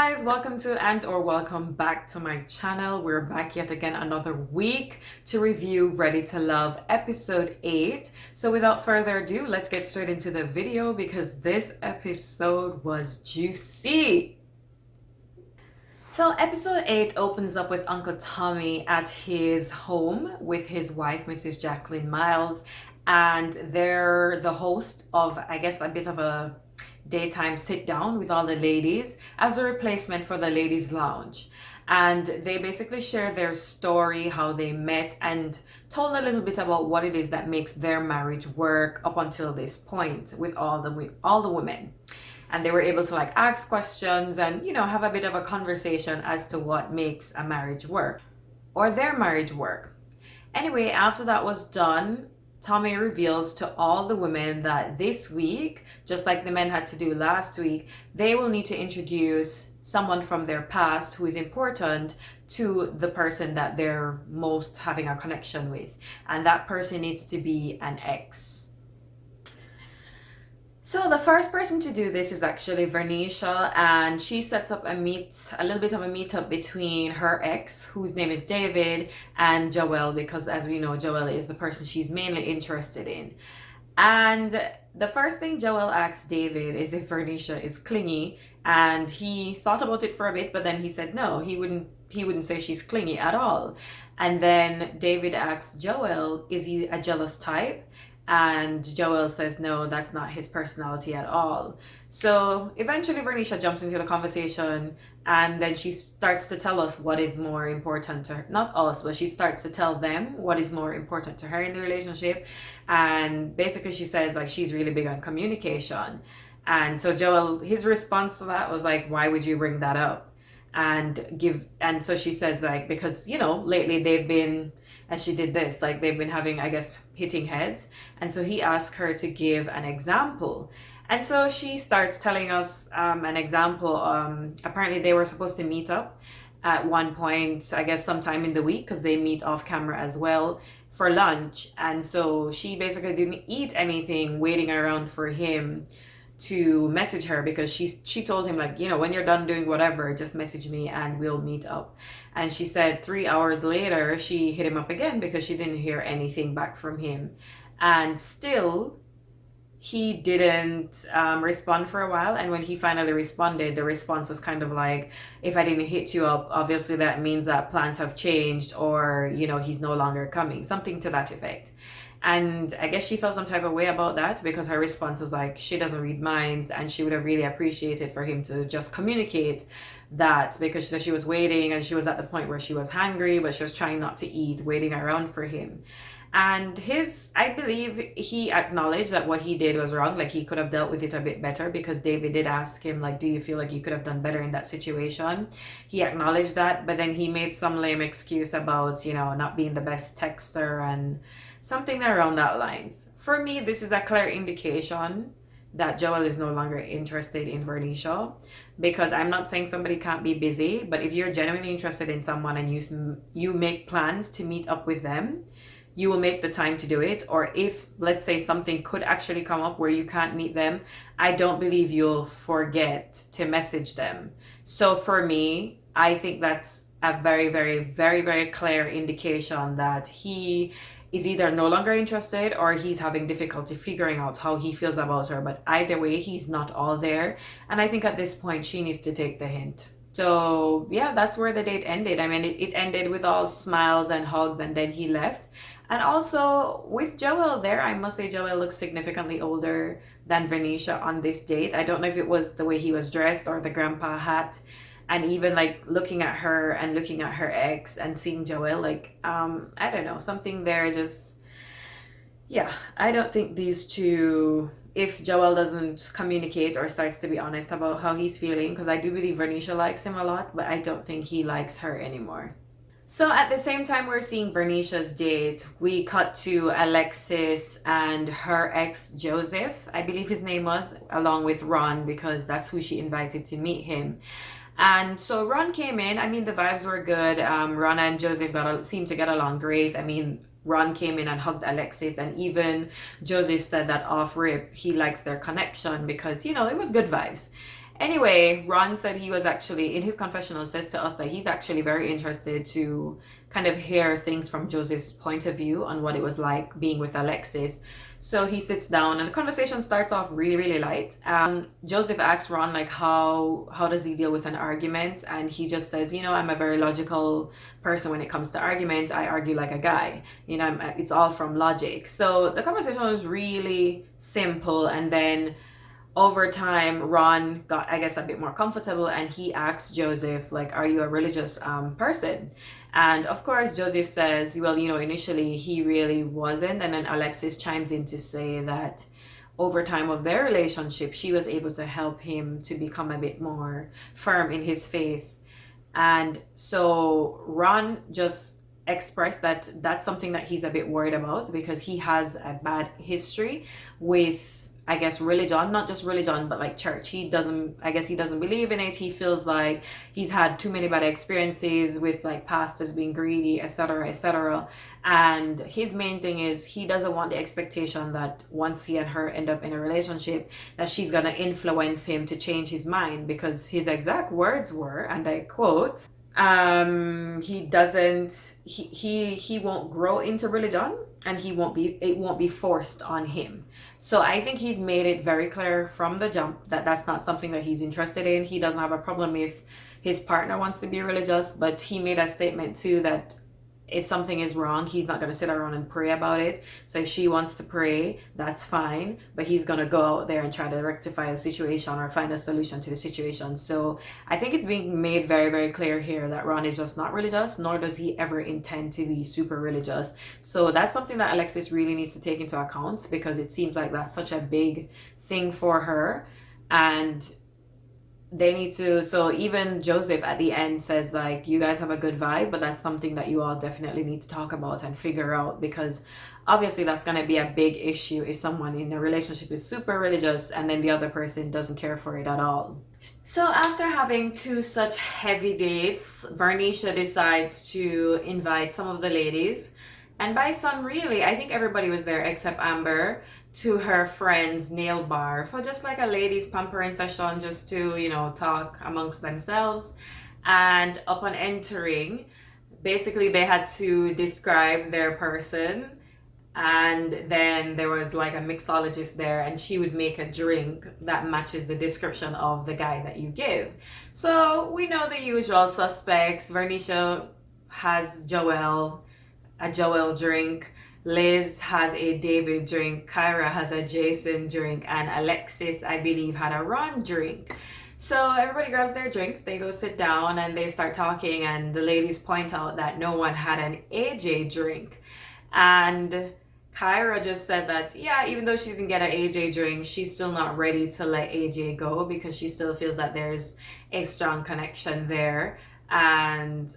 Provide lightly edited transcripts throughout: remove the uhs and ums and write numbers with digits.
guys, welcome to welcome back to my channel. We're back yet again another week to review Ready to Love episode 8. So without further ado, let's get straight into the video because this episode was juicy. So episode 8 opens up with Uncle Tommy at his home with his wife, Mrs. Jacqueline Miles, and they're the host of, I guess, a bit of a daytime sit down with all the ladies as a replacement for the ladies lounge, and they basically share their story, how they met, and told a little bit about what it is that makes their marriage work up until this point with all the women. And they were able to ask questions and have a bit of a conversation as to what makes a marriage work or their marriage work. Anyway, after that was done, Tommy reveals to all the women that this week, just like the men had to do last week, they will need to introduce someone from their past who is important to the person that they're most having a connection with. And that person needs to be an ex. So the first person to do this is actually Vernisha, and she sets up a little bit of a meetup between her ex, whose name is David, and Joel, because as we know, Joel is the person she's mainly interested in. And the first thing Joel asks David is if Vernisha is clingy, and he thought about it for a bit, but then he said no, he wouldn't say she's clingy at all. And then David asks Joel, is he a jealous type? And Joel says no, that's not his personality at all. So eventually Vernisha jumps into the conversation, and then she starts to tell us what is more important to her. Not us, but she starts to tell them what is more important to her in the relationship. And basically she says she's really big on communication. And so Joel, his response to that was why would you bring that up? And so she says because lately they've been, and she did this, they've been having, I guess, hitting heads. And so he asked her to give an example. And so she starts telling us an example. Apparently they were supposed to meet up at one point, I guess sometime in the week, because they meet off camera as well, for lunch. And so she basically didn't eat anything waiting around for him to message her, because she told him when you're done doing whatever, just message me and we'll meet up. And she said 3 hours later she hit him up again because she didn't hear anything back from him, and still he didn't respond for a while. And when he finally responded, the response was kind of if I didn't hit you up, obviously that means that plans have changed, or he's no longer coming, something to that effect. And I guess she felt some type of way about that, because her response was she doesn't read minds, and she would have really appreciated for him to just communicate that, because she said she was waiting and she was at the point where she was hungry, but she was trying not to eat, waiting around for him. And I believe he acknowledged that what he did was wrong. He could have dealt with it a bit better, because David did ask him, do you feel like you could have done better in that situation? He acknowledged that, but then he made some lame excuse about, not being the best texter and something around that lines. For me, this is a clear indication that Joel is no longer interested in Vernisha, because I'm not saying somebody can't be busy, but if you're genuinely interested in someone and you make plans to meet up with them, you will make the time to do it. Or if, let's say, something could actually come up where you can't meet them, I don't believe you'll forget to message them. So for me, I think that's a very, very, very, very clear indication that he is either no longer interested or he's having difficulty figuring out how he feels about her. But either way, he's not all there. And I think at this point, she needs to take the hint. So yeah, that's where the date ended. I mean, it ended with all smiles and hugs, and then he left. And also with Joel there, I must say Joel looks significantly older than Vernisha on this date. I don't know if it was the way he was dressed or the grandpa hat. And even looking at her and looking at her ex and seeing Joel, I don't know, something there just, yeah, I don't think these two, if Joel doesn't communicate or starts to be honest about how he's feeling, because I do believe Vernisha likes him a lot, but I don't think he likes her anymore. So at the same time we're seeing Vernisha's date, we cut to Alexis and her ex Joseph, I believe his name was, along with Ron, because that's who she invited to meet him. And so Ron came in. I mean, the vibes were good. Ron and Joseph seemed to get along great. I mean, Ron came in and hugged Alexis, and even Joseph said that off rip he likes their connection because it was good vibes. Anyway, Ron said he was actually, in his confessional, says to us that he's actually very interested to kind of hear things from Joseph's point of view on what it was like being with Alexis. So he sits down and the conversation starts off really, really light. Joseph asks Ron like how does he deal with an argument, and he just says, I'm a very logical person when it comes to argument. I argue like a guy. It's all from logic. So the conversation was really simple, and then over time, Ron got, I guess, a bit more comfortable, and he asked Joseph, like, are you a religious person? And of course, Joseph says, well, initially he really wasn't. And then Alexis chimes in to say that over time of their relationship, she was able to help him to become a bit more firm in his faith. And so Ron just expressed that that's something that he's a bit worried about, because he has a bad history with, I guess, religion, not just religion, but like church. He doesn't believe in it. He feels like he's had too many bad experiences with like pastors being greedy, etc., etc. And his main thing is he doesn't want the expectation that once he and her end up in a relationship, that she's gonna influence him to change his mind, because his exact words were, and I quote, he won't grow into religion, and it won't be forced on him. So I think he's made it very clear from the jump that that's not something that he's interested in. He doesn't have a problem if his partner wants to be religious, but he made a statement too that if something is wrong, he's not going to sit around and pray about it. So if she wants to pray, that's fine, but he's going to go out there and try to rectify the situation or find a solution to the situation. So I think it's being made very, very clear here that Ron is just not religious, nor does he ever intend to be super religious. So that's something that Alexis really needs to take into account, because it seems like that's such a big thing for her. And they need to, so even Joseph at the end says like, you guys have a good vibe, but that's something that you all definitely need to talk about and figure out, because obviously that's going to be a big issue if someone in a relationship is super religious and then the other person doesn't care for it at all. So after having two such heavy dates, Vernisha decides to invite some of the ladies, and by some, really, I think everybody was there except Amber, to her friend's nail bar for just like a ladies pampering session, just to talk amongst themselves. And upon entering, basically they had to describe their person, and then there was like a mixologist there, and she would make a drink that matches the description of the guy that you give. So we know the usual suspects. Vernisha has a Joel drink, Liz has a David drink, Kyra has a Jason drink, and Alexis, I believe, had a Ron drink. So everybody grabs their drinks, they go sit down, and they start talking, and the ladies point out that no one had an AJ drink. And Kyra just said that, yeah, even though she didn't get an AJ drink, she's still not ready to let AJ go, because she still feels that there's a strong connection there. And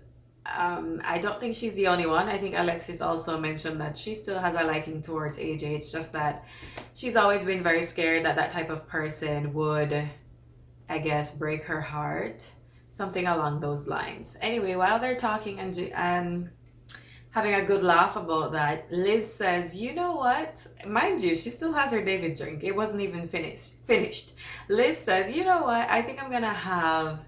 I don't think she's the only one. I think Alexis also mentioned that she still has a liking towards AJ. It's just that she's always been very scared that that type of person would, I guess, break her heart. Something along those lines. Anyway, while they're talking and having a good laugh about that, Liz says, you know what? Mind you, she still has her David drink. It wasn't even finished. Liz says, you know what? I think I'm going to have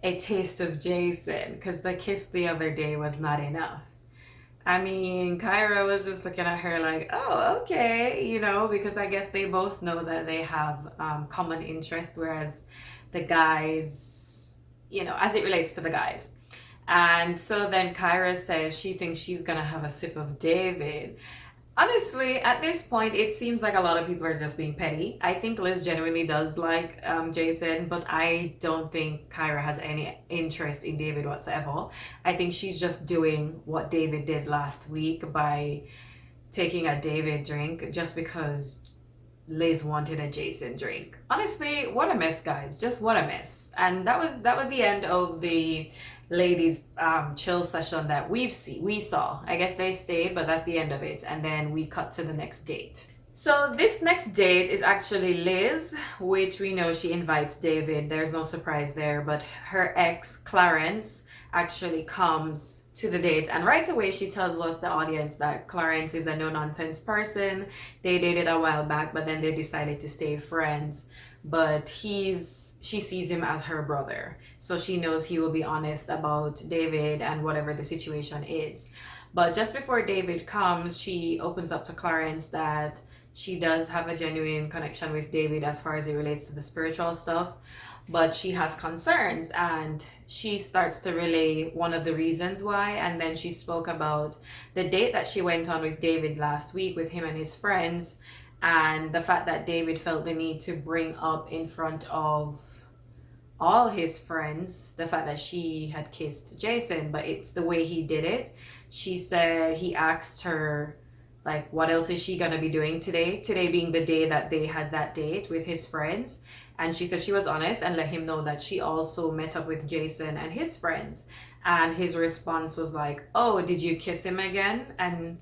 a taste of Jason, because the kiss the other day was not enough. I mean, Kyra was just looking at her like, oh, okay, because I guess they both know that they have common interest, whereas the guys, as it relates to the guys. And so then Kyra says she thinks she's gonna have a sip of David. Honestly, at this point, it seems like a lot of people are just being petty. I think Liz genuinely does like Jason, but I don't think Kyra has any interest in David whatsoever. I think she's just doing what David did last week by taking a David drink just because Liz wanted a Jason drink. Honestly, what a mess, guys. Just what a mess. And that was the end of the ladies chill session that we saw. I guess they stayed, but that's the end of it. And then we cut to the next date. So this next date is actually Liz, which we know she invites David. There's no surprise there, but her ex Clarence actually comes to the date. And right away, she tells us, the audience, that Clarence is a no-nonsense person. They dated a while back, but then they decided to stay friends. But she sees him as her brother. So she knows he will be honest about David and whatever the situation is. But just before David comes, she opens up to Clarence that she does have a genuine connection with David as far as it relates to the spiritual stuff, but she has concerns, and she starts to relay one of the reasons why. And then she spoke about the date that she went on with David last week with him and his friends, and the fact that David felt the need to bring up in front of all his friends the fact that she had kissed Jason, but it's the way he did it. She said he asked her, like, what else is she gonna be doing today? Today being the day that they had that date with his friends. And she said she was honest and let him know that she also met up with Jason and his friends. And his response was like, oh, did you kiss him again? And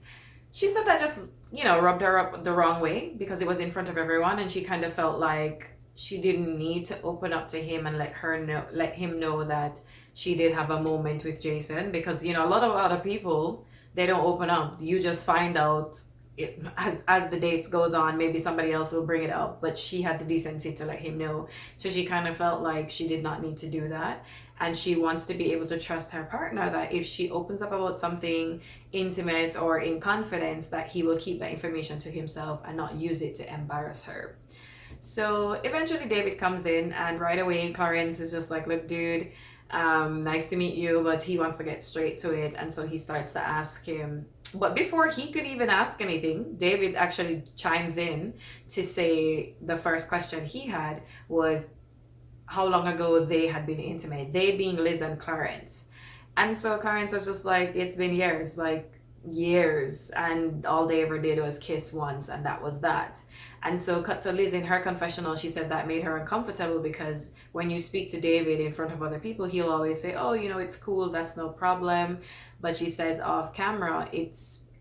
she said that just, rubbed her up the wrong way because it was in front of everyone. And she kind of felt like she didn't need to open up to him and let him know that she did have a moment with Jason, because a lot of other people, they don't open up. You just find out as the dates goes on. Maybe somebody else will bring it up, but she had the decency to let him know. So she kind of felt like she did not need to do that, and she wants to be able to trust her partner that if she opens up about something intimate or in confidence, that he will keep that information to himself and not use it to embarrass her. So eventually David comes in, and right away Clarence is just like, look, dude, nice to meet you, but he wants to get straight to it. And so he starts to ask him, but before he could even ask anything, David actually chimes in to say the first question he had was how long ago they had been intimate, they being Liz and Clarence. And so Clarence was just like, it's been years, like years, and all they ever did was kiss once, and that was that. And so cut to Liz in her confessional, she said that made her uncomfortable because when you speak to David in front of other people, he'll always say, oh, it's cool, that's no problem. But she says off camera,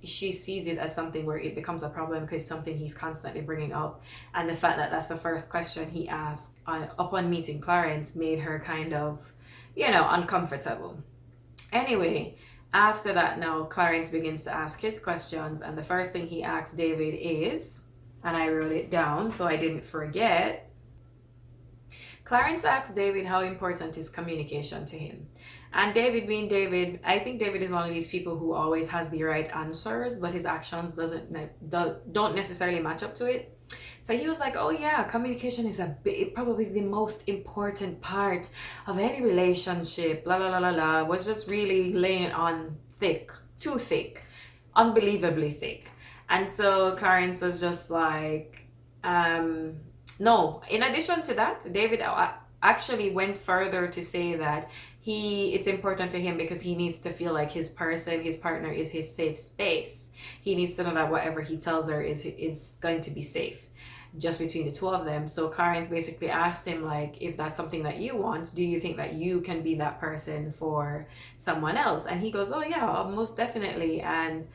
she sees it as something where it becomes a problem because something he's constantly bringing up. And the fact that that's the first question he asked upon meeting Clarence made her kind of, uncomfortable. Anyway, after that, now Clarence begins to ask his questions, and the first thing he asks David is, and I wrote it down so I didn't forget. Clarence asks David how important is communication to him. And David being David, I think David is one of these people who always has the right answers, but his actions don't necessarily match up to it. So he was like, oh yeah, communication is probably the most important part of any relationship, blah, blah, blah, blah, blah. Was just really laying on thick, too thick, unbelievably thick. And so Clarence was just like, no. In addition to that, David actually went further to say that it's important to him because he needs to feel like his partner is his safe space. He needs to know that whatever he tells her is going to be safe just between the two of them. So Clarence basically asked him, like, if that's something that you want, do you think that you can be that person for someone else? And he goes, oh yeah, most definitely. And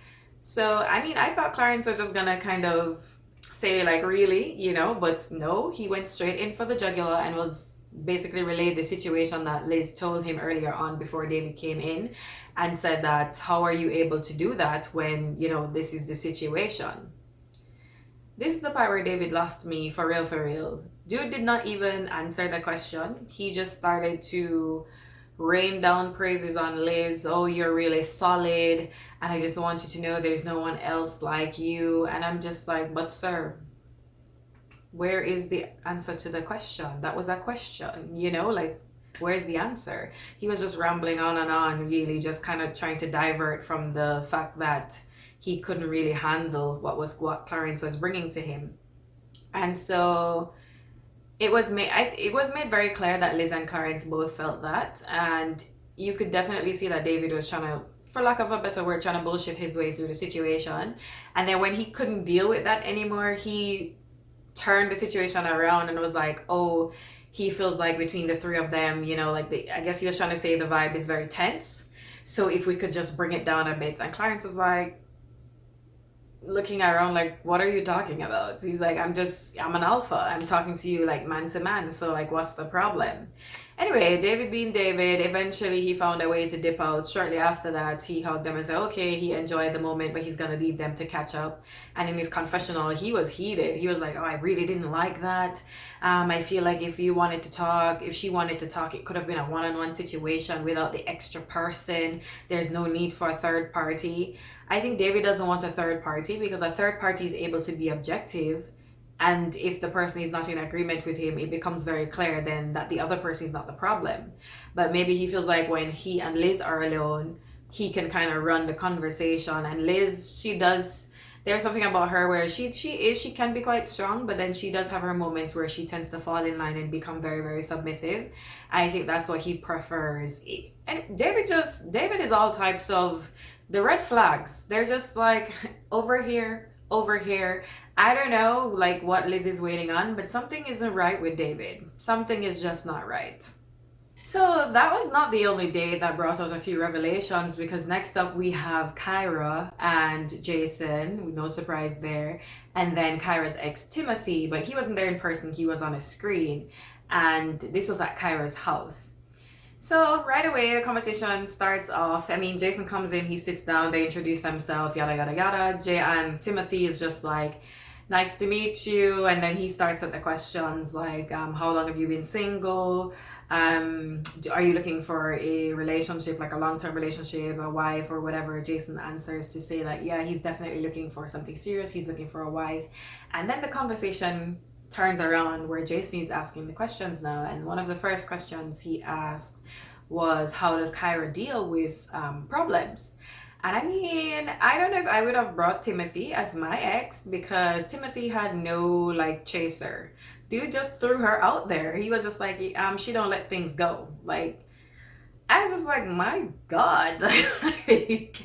so, I mean, I thought Clarence was just gonna kind of say like, really, but no, he went straight in for the jugular and was basically relayed the situation that Liz told him earlier on before David came in, and said that, how are you able to do that when, this is the situation? This is the part where David lost me for real, for real. Dude did not even answer the question. He just started to rain down praises on Liz. Oh, you're really solid, and I just want you to know there's no one else like you. And I'm just like, but sir, where is the answer to the question? That was a question, like, where's the answer? He was just rambling on and on, really just kind of trying to divert from the fact that he couldn't really handle what Clarence was bringing to him. And so it was made very clear that Liz and Clarence both felt that, and you could definitely see that David was trying to, for lack of a better word, trying to bullshit his way through the situation. And then when he couldn't deal with that anymore, he turned the situation around and was like, oh, he feels like between the three of them, I guess he was trying to say the vibe is very tense, so if we could just bring it down a bit. And Clarence was like, looking around like, what are you talking about? He's like, I'm an alpha, I'm talking to you like man to man, so like, what's the problem? Anyway, David being David, eventually he found a way to dip out. Shortly after that, he hugged them and said, okay, he enjoyed the moment, but he's going to leave them to catch up. And in his confessional, he was heated. He was like, oh, I really didn't like that. I feel like if you wanted to talk, if she wanted to talk, it could have been a one-on-one situation without the extra person. There's no need for a third party. I think David doesn't want a third party because a third party is able to be objective, and if the person is not in agreement with him, it becomes very clear then that the other person is not the problem. But maybe he feels like when he and Liz are alone, he can kind of run the conversation. And Liz, she does, there's something about her where she can be quite strong, but then she does have her moments where she tends to fall in line and become very, very submissive. I think that's what he prefers. And David is all types of the red flags. They're just like over here, over here. I don't know like what Liz is waiting on, but something isn't right with David. Something is just not right. So that was not the only date that brought out a few revelations, because next up we have Kyra and Jason, no surprise there, and then Kyra's ex Timothy, but he wasn't there in person, he was on a screen, and this was at Kyra's house. So right away the conversation starts off. I mean, Jason comes in, he sits down, they introduce themselves, yada yada yada. Jay and Timothy is just like, nice to meet you, and then he starts at the questions like, how long have you been single? Are you looking for a relationship, like a long-term relationship, a wife or whatever? Jason answers to say that yeah, he's definitely looking for something serious, he's looking for a wife. And then the conversation turns around where Jason is asking the questions now, and one of the first questions he asked was, how does Kyra deal with problems? And I mean, I don't know if I would have brought Timothy as my ex, because Timothy had no like chaser. Dude just threw her out there. He was just like, she don't let things go. Like, I was just like, my God. Like,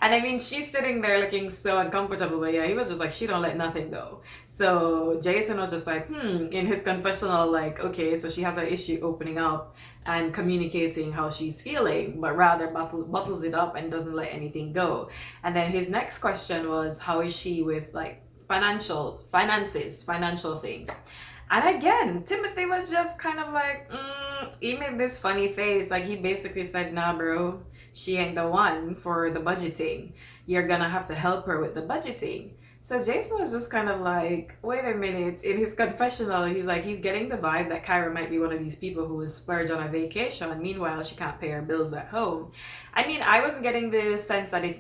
and I mean, she's sitting there looking so uncomfortable, but yeah, he was just like, she don't let nothing go. So Jason was just like, in his confessional, like, okay, so she has an issue opening up and communicating how she's feeling, but rather bottles it up and doesn't let anything go. And then his next question was, how is she with like financial things? And again, Timothy was just kind of like, he made this funny face. Like, he basically said, nah, bro, she ain't the one for the budgeting. You're gonna have to help her with the budgeting. So Jason was just kind of like, wait a minute. In his confessional, he's like, he's getting the vibe that Kyra might be one of these people who will splurge on a vacation. Meanwhile, she can't pay her bills at home. I mean, I wasn't getting the sense that it's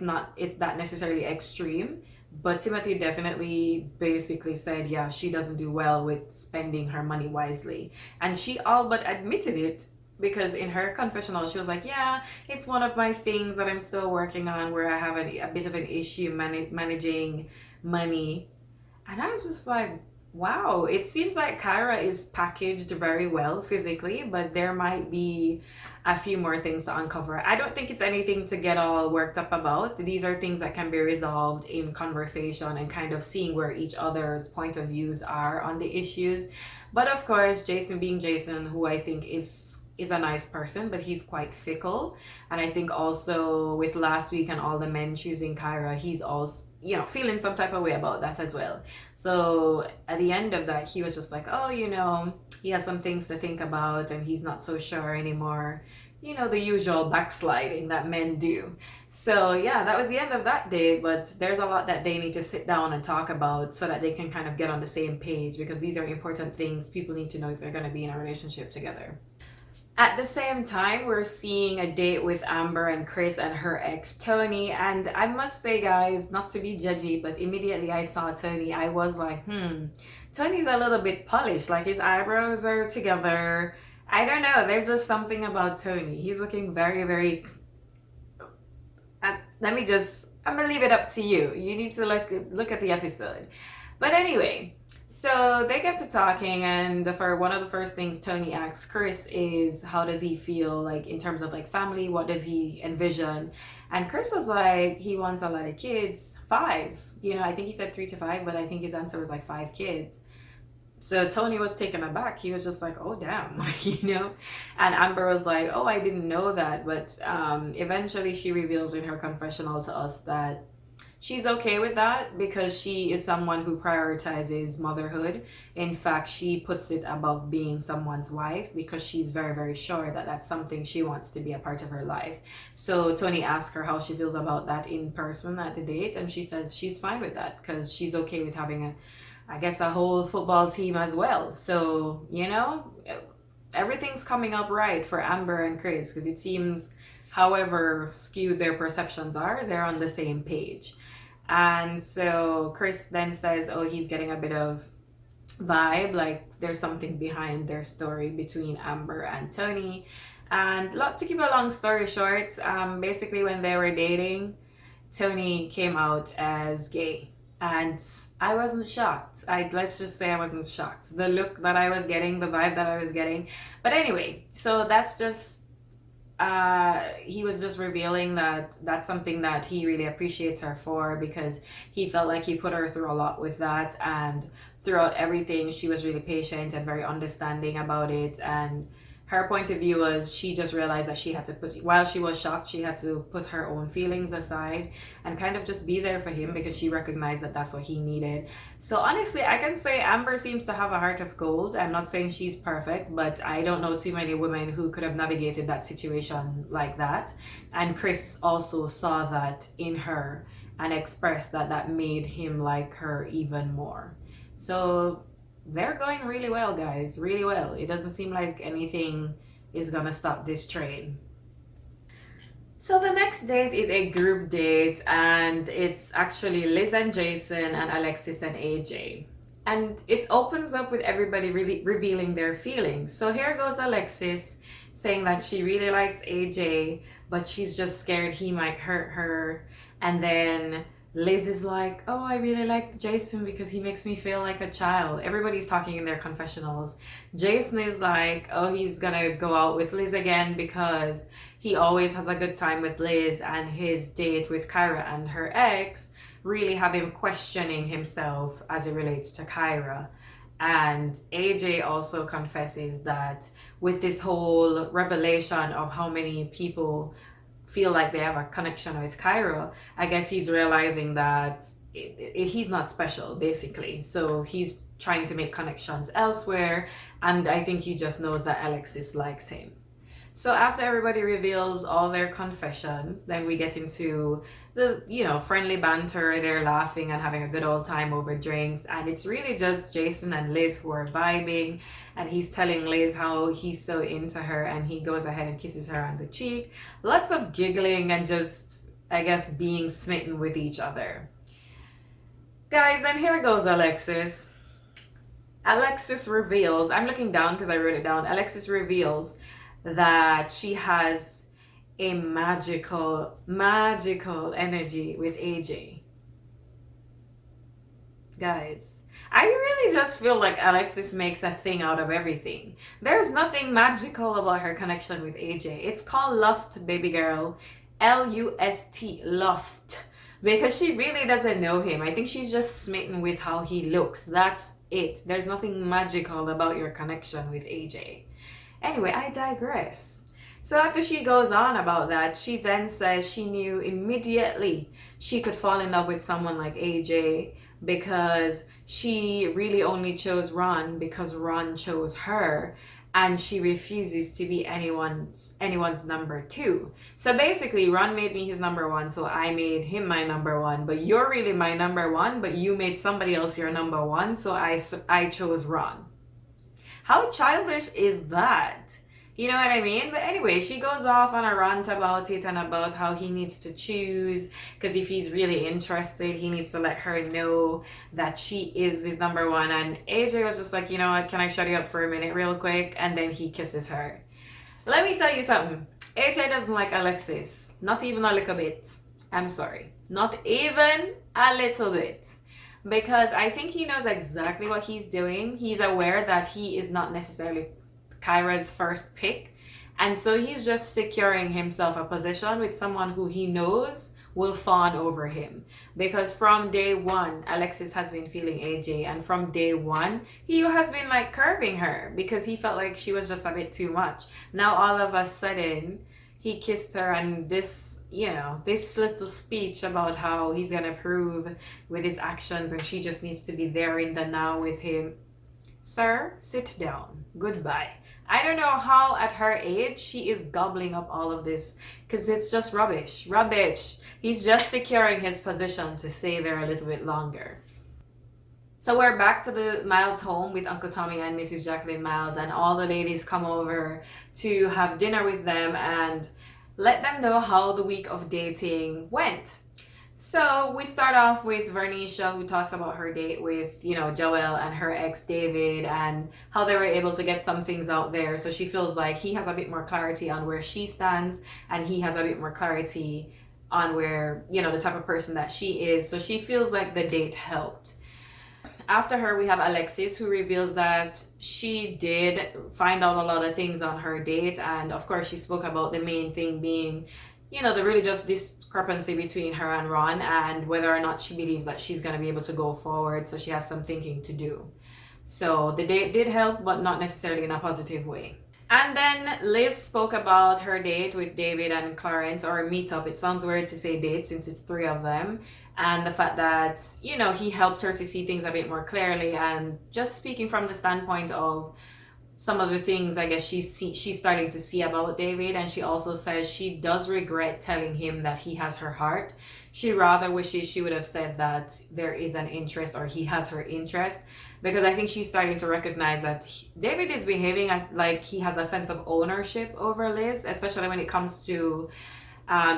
that necessarily extreme. But Timothy definitely basically said, yeah, she doesn't do well with spending her money wisely. And she all but admitted it, because in her confessional, she was like, yeah, it's one of my things that I'm still working on, where I have a bit of an issue managing money. And I was just like, wow, it seems like Kyra is packaged very well physically, but there might be a few more things to uncover. I don't think it's anything to get all worked up about. These are things that can be resolved in conversation and kind of seeing where each other's point of views are on the issues. But of course, Jason being Jason, who I think is a nice person, but he's quite fickle. And I think also with last week and all the men choosing Kyra, he's also, feeling some type of way about that as well. So at the end of that, he was just like, oh, he has some things to think about and he's not so sure anymore. The usual backsliding that men do. So yeah, that was the end of that day, but there's a lot that they need to sit down and talk about so that they can kind of get on the same page, because these are important things people need to know if they're going to be in a relationship together. At the same time, we're seeing a date with Amber and Chris and her ex Tony. And I must say, guys, not to be judgy, but immediately I saw Tony, I was like, Tony's a little bit polished. Like, his eyebrows are together. I don't know. There's just something about Tony. He's looking very, very... I'm going to leave it up to you. You need to look at the episode. But anyway... So they get to talking, and for one of the first things Tony asks Chris is, how does he feel like in terms of like family? What does he envision? And Chris was like, he wants a lot of kids, 5. I think he said 3 to 5, but I think his answer was like 5 kids. So Tony was taken aback. He was just like, oh, damn, And Amber was like, oh, I didn't know that. But eventually she reveals in her confessional to us that she's okay with that because she is someone who prioritizes motherhood. In fact, she puts it above being someone's wife because she's very, very sure that that's something she wants to be a part of her life. So Tony asked her how she feels about that in person at the date, and she says she's fine with that because she's okay with having I guess, a whole football team as well. So, everything's coming up right for Amber and Chris because it seems, however skewed their perceptions are, they're on the same page. And so Chris then says, oh, he's getting a bit of vibe, like there's something behind their story between Amber and Tony. And to keep a long story short, basically when they were dating, Tony came out as gay. And I wasn't shocked. Let's just say I wasn't shocked. The look that I was getting, the vibe that I was getting. But anyway, so that's just he was just revealing that that's something that he really appreciates her for because he felt like he put her through a lot with that, and throughout everything she was really patient and very understanding about it. And her point of view was she just realized that she had to while she was shocked, she had to put her own feelings aside and kind of just be there for him because she recognized that that's what he needed. So honestly, I can say Amber seems to have a heart of gold. I'm not saying she's perfect, but I don't know too many women who could have navigated that situation like that. And Chris also saw that in her and expressed that that made him like her even more. So they're going really well, guys, really well. It doesn't seem like anything is gonna stop this train. So the next date is a group date, and it's actually Liz and Jason and Alexis and AJ. And it opens up with everybody really revealing their feelings. So here goes Alexis saying that she really likes AJ, but she's just scared he might hurt her. And then Liz is like, oh, I really like Jason because he makes me feel like a child. Everybody's talking in their confessionals. Jason is like, oh, he's gonna go out with Liz again because he always has a good time with Liz, and his date with Kyra and her ex really have him questioning himself as it relates to Kyra. And AJ also confesses that with this whole revelation of how many people feel like they have a connection with Kyra, I guess he's realizing that he's not special, basically. So he's trying to make connections elsewhere, and I think he just knows that Alexis likes him. So after everybody reveals all their confessions, then we get into the, friendly banter. They're laughing and having a good old time over drinks. And it's really just Jason and Liz who are vibing. And he's telling Liz how he's so into her, and he goes ahead and kisses her on the cheek. Lots of giggling and just, I guess, being smitten with each other. Guys, and here goes Alexis. Alexis reveals, I'm looking down because I wrote it down. Alexis reveals that she has a magical energy with AJ. Guys, I really just feel like Alexis makes a thing out of everything. There's nothing magical about her connection with AJ. It's called lust, baby girl. Lust, lust. Because she really doesn't know him. I think she's just smitten with how he looks. That's it. There's nothing magical about your connection with AJ. Anyway, I digress. So after she goes on about that, she then says she knew immediately she could fall in love with someone like AJ because she really only chose Ron because Ron chose her, and she refuses to be anyone's number two. So basically, Ron made me his number one, so I made him my number one. But you're really my number one, but you made somebody else your number one, so I chose Ron. How childish is that? You know what I mean? But anyway, she goes off on a rant about it and about how he needs to choose, because if he's really interested, he needs to let her know that she is his number one. And AJ was just like, you know what, can I shut you up for a minute real quick? And then he kisses her. Let me tell you something. AJ doesn't like Alexis. Not even a little bit. I'm sorry. Not even a little bit. Because I think he knows exactly what he's doing. He's aware that he is not necessarily Kyra's first pick. And so he's just securing himself a position with someone who he knows will fawn over him. Because from day one, Alexis has been feeling AJ. And from day one, he has been like curving her because he felt like she was just a bit too much. Now all of a sudden, he kissed her, and this, this little speech about how he's gonna prove with his actions and she just needs to be there in the now with him. Sir, sit down. Goodbye. I don't know how at her age she is gobbling up all of this, because it's just rubbish. Rubbish. He's just securing his position to stay there a little bit longer. So we're back to the Miles home with Uncle Tommy and Mrs. Jacqueline Miles, and all the ladies come over to have dinner with them and let them know how the week of dating went. So we start off with Vernisha, who talks about her date with, Joel and her ex David, and how they were able to get some things out there. So she feels like he has a bit more clarity on where she stands, and he has a bit more clarity on where, the type of person that she is. So she feels like the date helped. After her, we have Alexis, who reveals that she did find out a lot of things on her date. And of course, she spoke about the main thing being, the religious discrepancy between her and Ron, and whether or not she believes that she's going to be able to go forward. So she has some thinking to do. So the date did help, but not necessarily in a positive way. And then Liz spoke about her date with David and Clarence, or meetup. It sounds weird to say date since it's 3 of them. And the fact that, he helped her to see things a bit more clearly, and just speaking from the standpoint of some of the things I guess she's starting to see about David. And she also says she does regret telling him that he has her heart. She rather wishes she would have said that there is an interest, or he has her interest, because I think she's starting to recognize that David is behaving as like he has a sense of ownership over Liz, especially when it comes to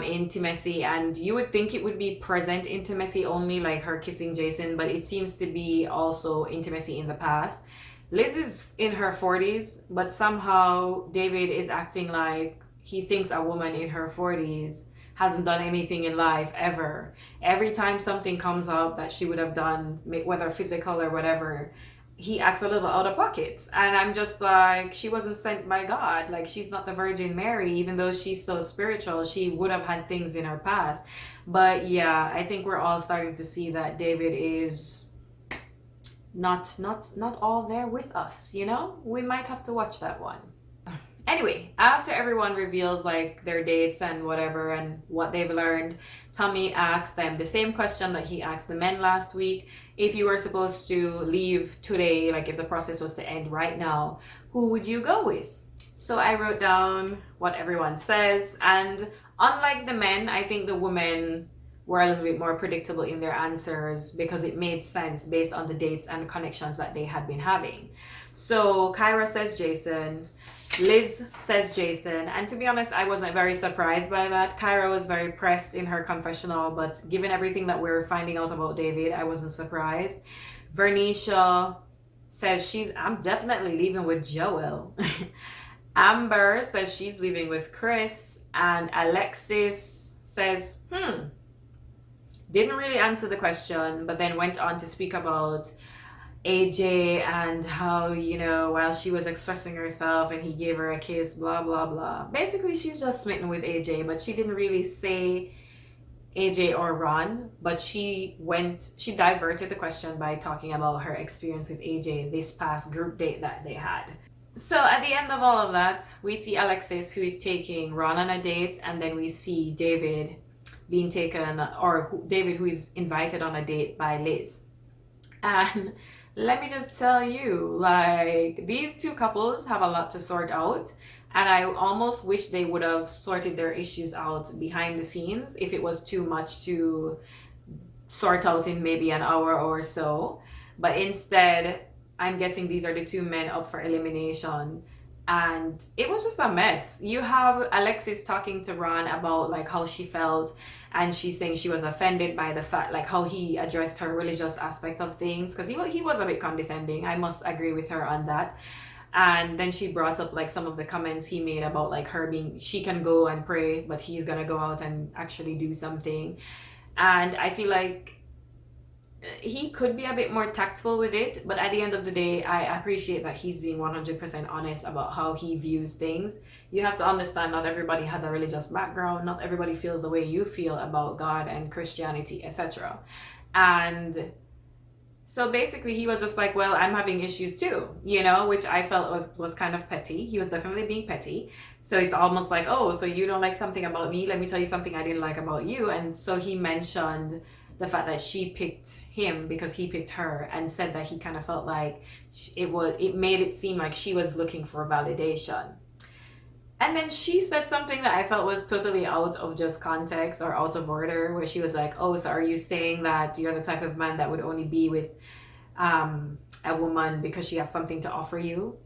intimacy. And you would think it would be present intimacy only, like her kissing Jason, but it seems to be also intimacy in the past. Liz is in her 40s, but somehow David is acting like he thinks a woman in her 40s hasn't done anything in life ever. Every time something comes up that she would have done, whether physical or whatever, he acts a little out of pocket. And I'm just like, she wasn't sent by God. Like, she's not the Virgin Mary. Even though she's so spiritual, she would have had things in her past. But yeah, I think we're all starting to see that David is not all there with us, we might have to watch that one. Anyway, after everyone reveals like their dates and whatever and what they've learned, Tommy asks them the same question that he asked the men last week. If you were supposed to leave today, like if the process was to end right now, who would you go with? So I wrote down what everyone says, and unlike the men, I think the women were a little bit more predictable in their answers, because it made sense based on the dates and connections that they had been having. So Kyra says Jason, Liz says Jason, and to be honest, I wasn't very surprised by that. Kyra was very pressed in her confessional, but given everything that we're finding out about David, I wasn't surprised. Vernisha says I'm definitely leaving with Joel. Amber says she's leaving with Chris, and Alexis says, didn't really answer the question, but then went on to speak about AJ and how, while she was expressing herself and he gave her a kiss, blah, blah, blah. Basically, she's just smitten with AJ, but she didn't really say AJ or Ron, but she diverted the question by talking about her experience with AJ this past group date that they had. So at the end of all of that, we see Alexis, who is taking Ron on a date, and then we see David being taken, or David, who is invited on a date by Liz. And let me just tell you, like, these two couples have a lot to sort out, and I almost wish they would have sorted their issues out behind the scenes if it was too much to sort out in maybe an hour or so. But instead, I'm guessing these are the 2 men up for elimination. And it was just a mess. You have Alexis talking to Ron about like how she felt, and she's saying she was offended by the fact, like how he addressed her religious aspect of things, because he was a bit condescending. I must agree with her on that. And then she brought up like some of the comments he made about like her being, she can go and pray, but he's gonna go out and actually do something. And I feel like he could be a bit more tactful with it, but at the end of the day, I appreciate that he's being 100% honest about how he views things. You have to understand, not everybody has a religious background, not everybody feels the way you feel about God and Christianity, etc. And So basically, he was just like, well, I'm having issues too, which I felt was kind of petty. He was definitely being petty. So it's almost like, oh, so you don't like something about me? Let me tell you something I didn't like about you. And so he mentioned the fact that she picked him because he picked her, and said that he kind of felt like it made it seem like she was looking for validation. And then she said something that I felt was totally out of just context or out of order, where she was like, oh, so are you saying that you're the type of man that would only be with a woman because she has something to offer you?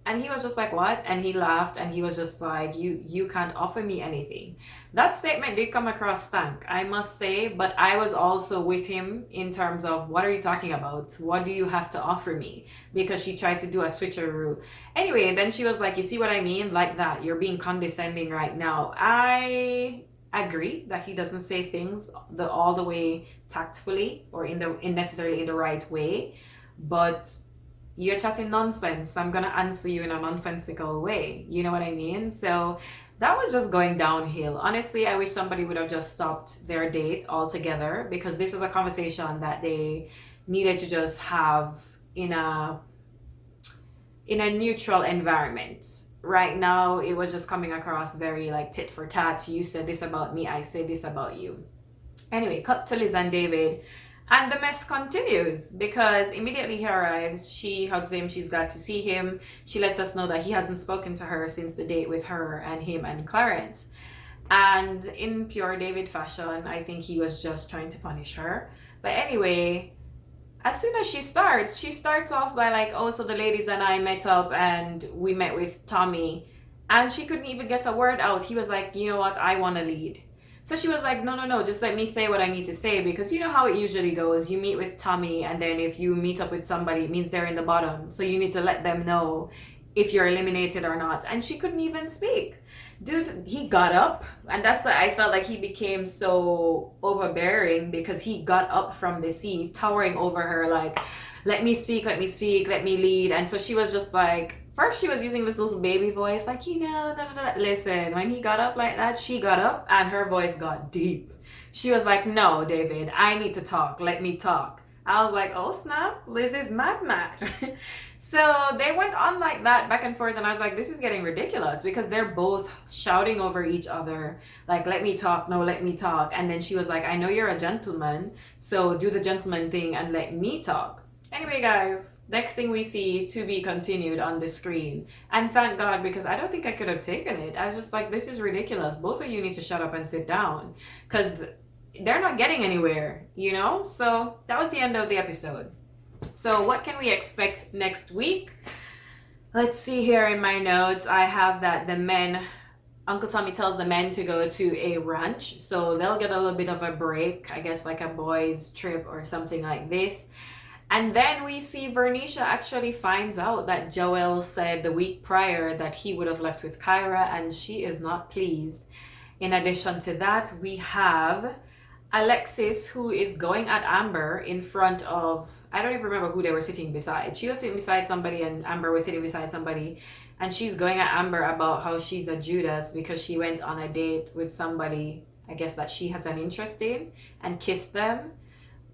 And he was just like, what? And he laughed, and he was just like, you can't offer me anything. That statement did come across stank, I must say, but I was also with him in terms of, what are you talking about? What do you have to offer me? Because she tried to do a switcheroo. Anyway, then she was like, you see what I mean? Like that. You're being condescending right now. I agree that he doesn't say things all the way tactfully or necessarily in the right way, but you're chatting nonsense. I'm gonna answer you in a nonsensical way. You know what I mean? So that was just going downhill. Honestly, I wish somebody would have just stopped their date altogether, because this was a conversation that they needed to just have in a neutral environment. Right now, it was just coming across very like tit for tat. You said this about me, I said this about you. Anyway, cut to Liz and David. And the mess continues, because immediately he arrives, she hugs him, she's glad to see him. She lets us know that he hasn't spoken to her since the date with her and him and Clarence. And in pure David fashion, I think he was just trying to punish her. But anyway, as soon as she starts off by like, oh, so the ladies and I met up and we met with Tommy. And she couldn't even get a word out. He was like, you know what, I want to lead. So she was like, no, just let me say what I need to say, because you know how it usually goes. You meet with Tommy, and then if you meet up with somebody, it means they're in the bottom. So you need to let them know if you're eliminated or not. And she couldn't even speak. Dude, he got up, and that's why I felt like he became so overbearing, because he got up from the seat, towering over her like, let me speak, let me lead. And so she was just like, first she was using this little baby voice, like, listen, when he got up like that, she got up and her voice got deep. She was like, no, David, I need to talk, let me talk. I was like, oh snap, Liz is mad. So they went on like that, back and forth, and I was like, this is getting ridiculous, because they're both shouting over each other, like, let me talk, no, let me talk. And then she was like, I know you're a gentleman, so do the gentleman thing and let me talk. Anyway, guys, next thing we see, to be continued on the screen. And thank God, because I don't think I could have taken it. I was just like, this is ridiculous. Both of you need to shut up and sit down, because they're not getting anywhere, So that was the end of the episode. So what can we expect next week? Let's see here in my notes. I have that Uncle Tommy tells the men to go to a ranch. So they'll get a little bit of a break, I guess like a boys' trip or something like this. And then we see Vernisha actually finds out that Joel said the week prior that he would have left with Kyra, and she is not pleased. In addition to that, we have Alexis, who is going at Amber in front of, I don't even remember who they were sitting beside. She was sitting beside somebody and Amber was sitting beside somebody. And she's going at Amber about how she's a Judas because she went on a date with somebody, I guess, that she has an interest in, and kissed them.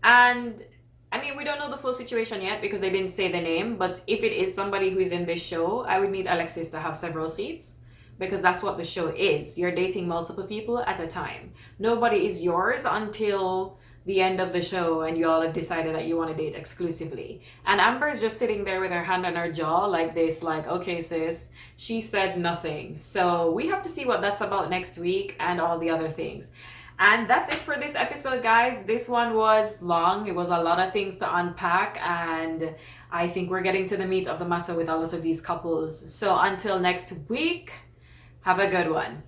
And I mean, we don't know the full situation yet because they didn't say the name, but if it is somebody who is in this show, I would need Alexis to have several seats, because that's what the show is. You're dating multiple people at a time. Nobody is yours until the end of the show and you all have decided that you want to date exclusively. And Amber is just sitting there with her hand on her jaw like this, like, okay, sis, she said nothing. So we have to see what that's about next week and all the other things. And that's it for this episode, guys. This one was long. It was a lot of things to unpack, and I think we're getting to the meat of the matter with a lot of these couples. So until next week, have a good one.